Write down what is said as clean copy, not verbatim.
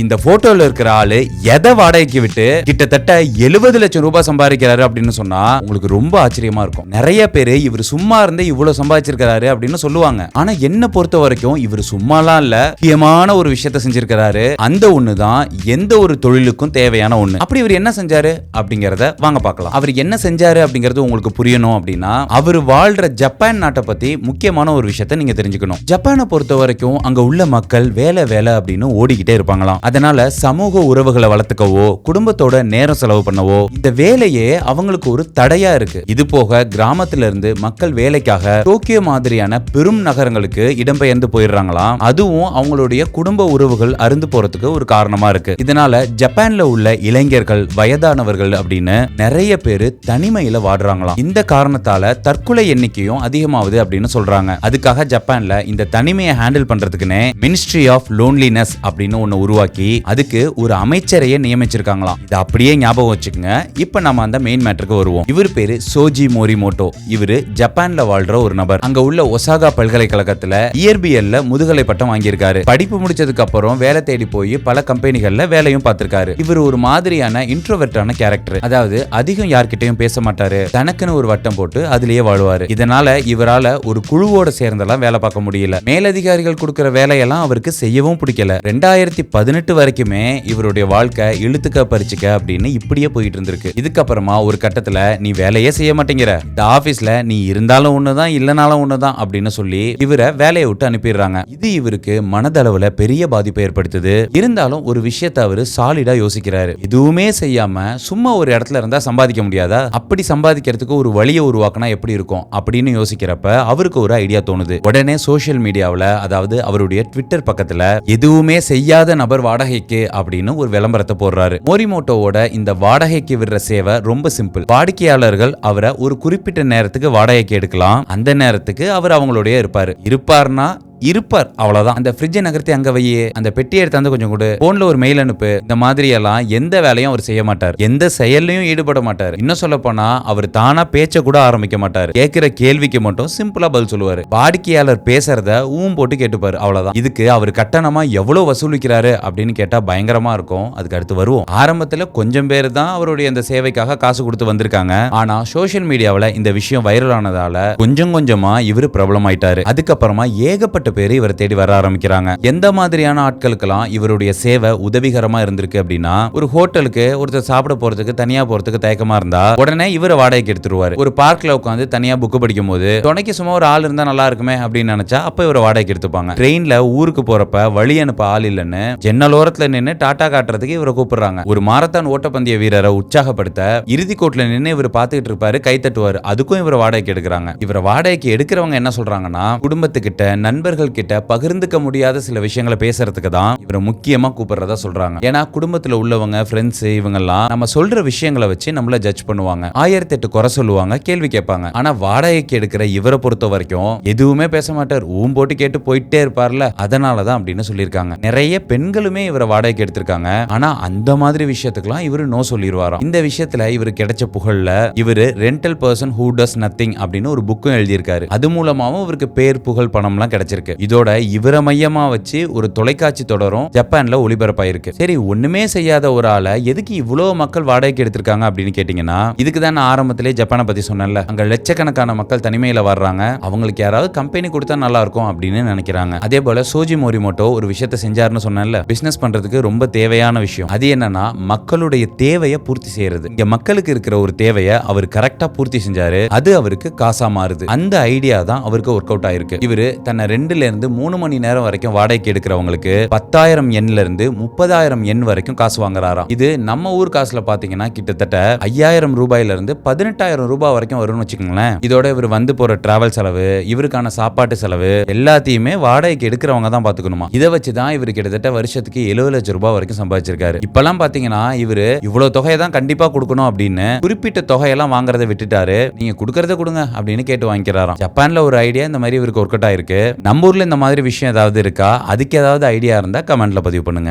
இந்த போட்டோல இருக்கிற ஆளு எதை வாடகைக்கு விட்டு கிட்டத்தட்ட 70 லட்சம் ரூபாய் சம்பாதிக்கிறாரு அப்படின்னு சொன்னா உங்களுக்கு ரொம்ப ஆச்சரியமா இருக்கும். நிறைய பேரு இவர் சும்மா இருந்து இவ்வளவு சம்பாதிச்சிருக்காரு அப்படின்னு சொல்லுவாங்க. ஆனா என்ன பொறுத்த வரைக்கும் இவர் சும்மாலாம் இல்ல, முக்கியமான ஒரு விஷயத்த செஞ்சிருக்காரு. அந்த ஒண்ணுதான் எந்த ஒரு தொழிலுக்கும் தேவையான ஒண்ணு. அப்படி இவர் என்ன செஞ்சாரு அப்படிங்கறத வாங்க பார்க்கலாம். அவர் என்ன செஞ்சாரு அப்படிங்கறது உங்களுக்கு புரியணும் அப்படின்னா அவர் வாழ்ற ஜப்பான் நாட்டை பத்தி முக்கியமான ஒரு விஷயத்த நீங்க தெரிஞ்சுக்கணும். ஜப்பானை பொறுத்த வரைக்கும் அங்க உள்ள மக்கள் வேலை வேலை அப்படின்னு ஓடிக்கிட்டே இருப்பாங்களாம். அதனால சமூக உறவுகளை வளர்த்துக்கவோ குடும்பத்தோட நேரம் செலவு பண்ணவோ இந்த வேலையே அவங்களுக்கு ஒரு தடையா இருக்கு. இது போக கிராமத்துல இருந்து மக்கள் வேலைக்காக டோக்கியோ மாதிரியான பெரும் நகரங்களுக்கு இடம்பெயர்ந்து போயிடுறாங்களாம். அதுவும் அவங்களுடைய குடும்ப உறவுகள் அருந்து போறதுக்கு ஒரு காரணமா இருக்கு. இதனால ஜப்பான்ல உள்ள இளைஞர்கள் வயதானவர்கள் அப்படின்னு நிறைய பேரு தனிமையில வாடுறாங்களாம். இந்த காரணத்தால தற்கொலை எண்ணிக்கையும் அதிகமாகுது அப்படின்னு சொல்றாங்க. அதுக்காக ஜப்பான்ல இந்த தனிமையை ஹேண்டில் பண்றதுக்குன்னு மினிஸ்ட்ரி ஆஃப் லோன்லினஸ் அப்படின்னு ஒன்னு உருவாக்கி அதுக்கு ஒரு அமைச்சரையே நியமிச்சிருக்காங்களாம். இது அப்படியே ஞாபகம் வச்சுக்கோங்க. இப்ப நம்ம அந்த மெயின் மேட்டருக்கு வருவோம். இவர் பேரு சோஜி மோரிமோட்டோ. இவரு ஜப்பான்ல வாழ்ற ஒரு நபர். அங்க உள்ள ஒசாகா பல்கலைக்கழகத்துல இயற்பியல்ல முதுகலை பட்டம் வாங்கியிருக்காரு. படிப்பு முடிச்சதுக்கு அப்புறம் வேலை தேடி போய் பல கம்பெனிகள்ல வேலையும் பார்த்திருக்காரு. இவர் ஒரு மாதிரியான இன்ட்ரோவெர்ட்டான கேரக்டர். அதாவது அதிகம் யார்கிட்டயும் பேச மாட்டாரு. தனக்குன்னு ஒரு வட்டம் போட்டு அதுலயே வாழுவாரு. இதனால இவரால ஒரு குழுவோட சேர்ந்தெல்லாம் வேலை பார்க்க முடியல. மேலதிகாரிகள் கொடுக்கிற வேலையெல்லாம் அவருக்கு செய்யவும் பிடிக்கல. 2018 வரைக்குமே இவருடைய வாழ்க்கை இழுத்துக்க பறிச்சுக்க அப்படின்னு இப்படியே போயிட்டு இருந்திருக்கு. இதுக்கப்புறமா ஒரு கட்டத்துல நீ வேலையே செய்ய மாட்டேங்கிற, இந்த ஆபீஸ்ல நீ இருந்தாலும் ஒண்ணுதான் இல்லனாலும் ஒண்ணுதான் அப்படின்னு சொல்லி இவரை வேலையை விட்டு அனுப்பிடுறாங்க. இது இவருக்கு மனதளவுல பெரிய பாதிப்பை ஏற்படுத்துது. இருந்தாலும் ஒரு விஷயத்தை அவரு சாலிடா யோசிக்கிறாரு. எதுவுமே செய்யாம சும்மா ஒரு இடத்துல இருந்தா சம்பாதிக்க முடியாதா? அப்படி சம்பாதிக்கிறதுக்கு ஒரு வழியை உருவாக்கினா எப்படி இருக்கும் அப்படின்னு யோசிக்கிறப்ப அவருக்கு ஒரு ஐடியா தோணுது. உடனே சோசியல் மீடியாவில், அதாவது அவருடைய ட்விட்டர் பக்கத்துல எதுவுமே செய்யாத நபர் வாடகைக்கு அப்படின்னு ஒரு விளம்பரத்தை போடுறாரு. மோரிமோட்டோவோட இந்த வாடகைக்கு விடுற சேவை ரொம்ப சிம்பிள். வாடிக்கையாளர்கள் அவரை ஒரு குறிப்பிட்ட நேரத்துக்கு வாடகைக்கு எடுக்கலாம். அந்த நேரத்துக்கு அவர் அவங்களுடைய இருப்பார்னா இருப்பார், அவ்வளவுதான். அந்த ஃப்ரிட்ஜை நகர்த்தி அங்க வையே, அந்த பெட்டியை எடுத்தாந்து கொஞ்சம் கூட, போன்ல ஒரு மெயில் அனுப்பு, இந்த மாதிரி எல்லாம் எந்த வேலையும் அவர் செய்ய மாட்டார். எந்த செயல்லையும் ஈடுபட மாட்டார். இன்னும் சொல்ல போனா அவர் தானா பேச்ச கூட ஆரம்பிக்க மாட்டார். கேட்கிற கேள்விக்கு மட்டும் சிம்பிளா பதில் சொல்லுவாரு. வாடிக்கையாளர் பேசுறத போட்டு கேட்டுப்பாரு, அவ்வளவுதான். இதுக்கு அவர் கட்டணமா எவ்வளவு வசூலிக்கிறாரு அப்படின்னு கேட்டா பயங்கரமா இருக்கும். அதுக்கு அடுத்து வருவோம். ஆரம்பத்துல கொஞ்சம் பேர் தான் அவருடைய இந்த சேவைக்காக காசு கொடுத்து வந்திருக்காங்க. ஆனா சோசியல் மீடியாவில் இந்த விஷயம் வைரல் ஆனதால கொஞ்சம் கொஞ்சமா இவரு பிரபலம் ஆயிட்டாரு. அதுக்கப்புறமா ஏகப்பட்ட பேர் இவரை தேடி வர ஆரம்பிக்கிறாங்க. எந்த மாதிரியான ஆட்களுக்கெல்லாம் இவருடைய சேவை உதவிகரமா இருந்திருக்கு அப்படின்னா, ஒரு ஹோட்டலுக்கு ஒருத்தர் சாப்பிட போறதுக்கு தனியா போறதுக்கு தயக்கமா இருந்தா உடனே இவரை வாடகைக்கு எடுத்துருவாரு. ஒரு பார்க்ல உட்காந்து தனியா புக் படிக்கும் போது துணைக்கு சும்மா ஒரு ஆள் இருந்தா நல்லா இருக்குமே அப்படின்னு நினைச்சா அப்ப இவரை வாடகைக்கு எடுத்துப்பாங்க. ட்ரெயின்ல ஊருக்கு போறப்ப வழி அனுப்ப ஆள் இல்லைன்னு ஜன்னலோரத்துல நின்று டாட்டா காட்டுறதுக்கு இவரை கூப்பிடுறாங்க. ஒரு மாரத்தான் ஓட்டப்பந்தய வீரரை உற்சாகப்படுத்த இறுதி கோட்ல நின்று இவர் பாத்துக்கிட்டு இருப்பாரு, கை தட்டுவாரு. அதுக்கும் இவரை வாடகைக்கு எடுக்கிறாங்க. இவரை வாடகைக்கு எடுக்கிறவங்க என்ன சொல்றாங்கன்னா, குடும்பத்துக்கிட்ட நண்பர்கள் கிட்ட பகிர்ந்துக்க முடியாத சில விஷயங்களை பேசுறதுக்கு தான் இவரை முக்கியமா கூப்பிடுறதா சொல்றாங்க. ஏன்னா குடும்பத்துல உள்ளவங்க, ஃப்ரெண்ட்ஸ், இவங்க எல்லாம் நம்ம சொல்ற விஷயங்களை வச்சு நம்மள ஜட்ஜ் பண்ணுவாங்க. 1008 குறை சொல்லுவாங்க, கேள்வி கேட்பாங்க. ஆனா வாடகைக்கு எடுக்கிற இவரை பொறுத்த வரைக்கும் எதுவுமே பேச மாட்டார், போட்டு கேட்டு போயிட்டே இருப்பார்ல, அதனாலதான் அப்படின்னு சொல்லியிருக்காங்க. நிறைய பெண்களுமே இவரை வாடகைக்கு எடுத்திருக்காங்க. ஆனா அந்த மாதிரி விஷயத்துக்குலாம் இவரு நோ சொல்லிடுவாராம். இந்த விஷயத்துல இவரு கிடைச்ச புகழ்ல இவரு rental person who does nothing அப்படின்னு ஒரு புக்கும் எழுதியிருக்காரு. அது மூலமாவும் இவருக்கு பேர், புகழ், பணம்லாம் கிடைச்சிருக்கு. இதோட இவரை மையமா வச்சு ஒரு தொலைக்காட்சி தொடரும் ஜப்பான்ல ஒளிபரப்பாயிருக்கு. சரி, ஒண்ணுமே செய்யாத ஒரு ஆளை எதுக்கு இவ்வளவு மக்கள் வாடகைக்கு எடுத்திருக்காங்க அப்படின்னு கேட்டீங்கன்னா, இதுக்கு தான் நான் ஆரம்பத்திலே ஜப்பானை பத்தி சொன்னேன்ல. அங்க லட்சக்கணக்கான மக்கள் தனிமையில வர்றாங்க. அவங்களுக்கு யாராவது கம்பெனி கொடுத்தா நல்லா இருக்கும் அப்படின்னு நினைக்கிறாங்க. அதே போல சோஜி மோரிமோட்டோ ஒரு விஷயத்தை செஞ்சாருன்னு சொன்னேன்ல, பிசினஸ் பண்றதுக்கு ரொம்ப தேவையான விஷயம். அது என்னன்னா மக்களுடைய தேவையை பூர்த்தி செய்யறது. இங்க மக்களுக்கு இருக்கிற ஒரு தேவையை அவர் கரெக்டா பூர்த்தி செஞ்சாரு. அது அவருக்கு காசா மாறுது. அந்த ஐடியா தான் அவருக்கு ஒர்க் அவுட் ஆயிருக்கு. இவரு தன்னை 2 இருந்து 3 மணி நேரம் வரைக்கும் வாடகைக்கு எடுக்கிறவங்களுக்கு 10,000 யென்ல இருந்து 30,000 யென் வரைக்கும் காசு வாங்குறாராம். இது நம்ம ஊர் காசுல பாத்தீங்கன்னா கிட்டத்தட்ட 5,000 ரூபாயில இருந்து 18,000 ரூபாய் வரைக்கும் வரும்னு வச்சுக்கோங்களேன். இதோட இவர் வந்து போற டிராவல் செலவு, இவருக்கான சாப்பாட்டு செலவு எல்லாத்தையுமே வாடகைக்கு எடுக்கிறவங்க தான் பாத்துக்கணுமா. இதை வச்சுதான் இவரு கிட்டத்தட்ட வருஷத்துக்கு 70 லட்சம் ரூபாய் வரைக்கும் சம்பாதிச்சிருக்காரு. இப்பெல்லாம் பாத்தீங்கன்னா இவரு இவ்வளவு தொகையை தான் கண்டிப்பா கொடுக்கணும் அப்படின்னு குறிப்பிட்ட தொகையெல்லாம் வாங்குறதை விட்டுட்டாரு. நீங்க கொடுக்கறத கொடுங்க அப்படின்னு கேட்டு வாங்கிக்கிறாராம். ஜப்பான்ல ஒரு ஐடியா இந்த மாதிரி இவருக்கு ஒர்க் அவுட் ஆயிருக்கு. நம்ம ஊர்ல இந்த மாதிரி விஷயம் ஏதாவது இருக்கா? அதுக்கு ஏதாவது ஐடியா இருந்தா கமெண்ட்ல பதிவு பண்ணுங்க.